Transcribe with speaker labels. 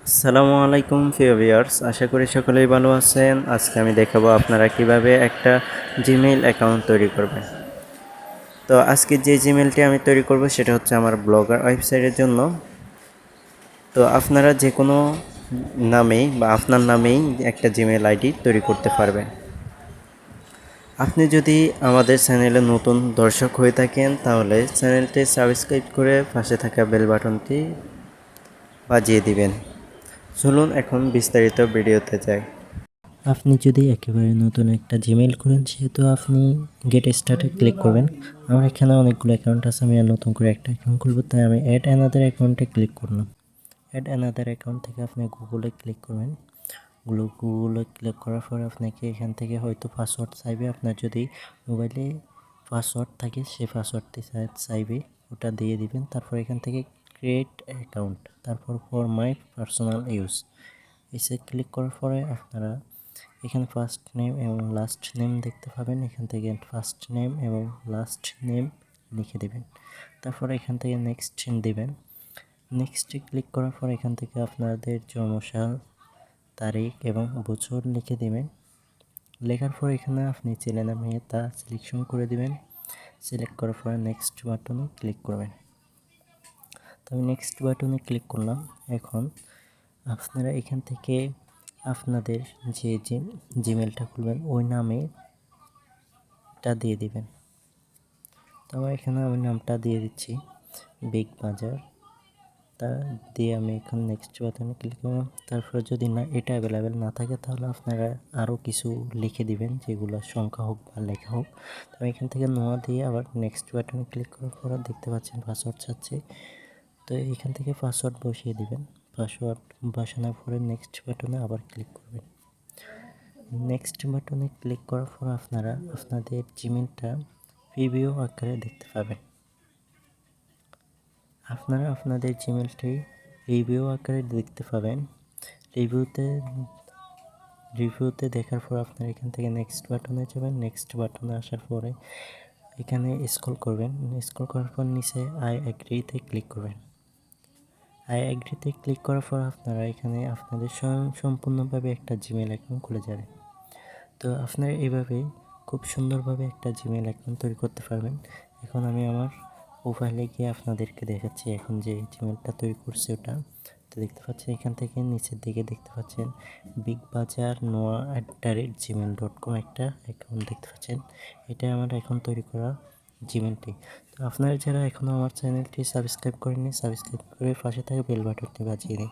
Speaker 1: আসসালামু আলাইকুম প্রিয় ভিউয়ার্স, আশা করি সকলেই ভালো আছেন। আজকে আমি দেখাবো আপনারা কিভাবে একটা জিমেইল অ্যাকাউন্ট তৈরি করবেন। তো আজকে যে জিমেইলটি আমি তৈরি করব সেটা হচ্ছে আমার ব্লগার ওয়েবসাইটের জন্য। তো আপনারা যে কোনো নামেই বা আপনার নামেই একটা জিমেইল আইডি তৈরি করতে পারবেন। আপনি যদি আমাদের চ্যানেলে নতুন দর্শক হয়ে থাকেন তাহলে চ্যানেলটি সাবস্ক্রাইব করে পাশে থাকা বেল বাটনটি বাজিয়ে দিবেন। চলুন এখন বিস্তারিত ভিডিওতে যাই। আপনি যদি একেবারে নতুন একটা জিমেইল করেন সেহেতু আপনি গেট স্টার্টে ক্লিক করবেন। আমার এখানে অনেকগুলো অ্যাকাউন্ট আছে, আমি আর নতুন করে একটা অ্যাকাউন্ট খুলব, তাই আমি অ্যাড অ্যানাদার অ্যাকাউন্টে ক্লিক করলাম। অ্যাড অ্যানাদার অ্যাকাউন্ট থেকে আপনি গুগলে ক্লিক করবেন। গুগলে ক্লিক করার পরে আপনাকে এখান থেকে হয়তো পাসওয়ার্ড চাইবে। আপনার যদি মোবাইলে পাসওয়ার্ড থাকে সেই পাসওয়ার্ডটি চাইবে, ওটা দিয়ে দিবেন। তারপর এখান থেকে ক্রিয়েট অ্যাকাউন্ট, তারপর ফর মাই পার্সোনাল ইউজ এসে ক্লিক করার পরে আপনারা এখানে ফার্স্ট নেম এবং লাস্ট নেম দেখতে পাবেন। এখান থেকে ফার্স্ট নেম এবং লাস্ট নেম লিখে দেবেন। তারপর এখান থেকে নেক্সট দেবেন। নেক্সটে ক্লিক করার পর এখান থেকে আপনাদের জন্মসাল, তারিখ এবং বছর লিখে দেবেন। লেখার পর এখানে আপনি ছেলে না মেয়ে তা সিলেকশন করে দিবেন। সিলেক্ট করার পরে নেক্সট বাটনে ক্লিক করবেন। তো আমি নেক্সট বাটনে ক্লিক করলাম। এখন আপনারা এখান থেকে আপনাদের যে জিমেলটা খুলবেন ওই নামেটা দিয়ে দিবেন। তো আমার এখানে আমি নামটা দিয়ে দিচ্ছি বিগ বাজার। তা দিয়ে আমি এখন নেক্সট বাটনে ক্লিক করলাম। তারপরে যদি না এটা অ্যাভেলেবেল না থাকে তাহলে আপনারা আরও কিছু লিখে দিবেন, যেগুলো সংখ্যা হোক বা লেখা হোক। তো আমি এখান থেকে নোয়া দিয়ে আবার নেক্সট বাটনে ক্লিক করার পর দেখতে পাচ্ছেন পাসওয়ার্ড চাচ্ছে। তো এখান থেকে পাসওয়ার্ড বসিয়ে দিবেন। পাসওয়ার্ড বসানোর পরে নেক্সট বাটনে আবার ক্লিক করবেন। নেক্সট বাটনে ক্লিক করার পর আপনারা আপনাদের জিমেলটা প্রিভিউ আকারে দেখতে পাবেন। আপনারা আপনাদের জিমেলটি রিভিউ আকারে দেখতে পাবেন। রিভিউতে দেখার পর আপনারা এখান থেকে নেক্সট বাটনে যাবেন। নেক্সট বাটনে আসার পরে এখানে স্ক্রল করবেন। স্ক্রল করার পর নিচে আই এগ্রিতে ক্লিক করবেন। আই এগ্রিতে ক্লিক করার পর আপনারা এখানে আপনাদের সম্পূর্ণভাবে একটা জিমেল অ্যাকাউন্ট খুলে যাবে। তো আপনারা এইভাবে খুব সুন্দরভাবে একটা জিমেল অ্যাকাউন্ট তৈরি করতে পারবেন। এখন আমি আমার প্রোফাইলে গিয়ে আপনাদেরকে দেখাচ্ছি এখন যে জিমেলটা তৈরি করছি ওটা। তো দেখতে পাচ্ছেন এখান থেকে নিচের দিকে দেখতে পাচ্ছেন বিগ বাজার noah@gmail.com একটা অ্যাকাউন্ট দেখতে পাচ্ছেন। এটা আমার এখন তৈরি করা জিমেলটি। তো আপনারা যারা এখনও আমার চ্যানেলটি সাবস্ক্রাইব করেননি, সাবস্ক্রাইব করে পাশে থাকা বেল বাটনটি বাজিয়ে দিন।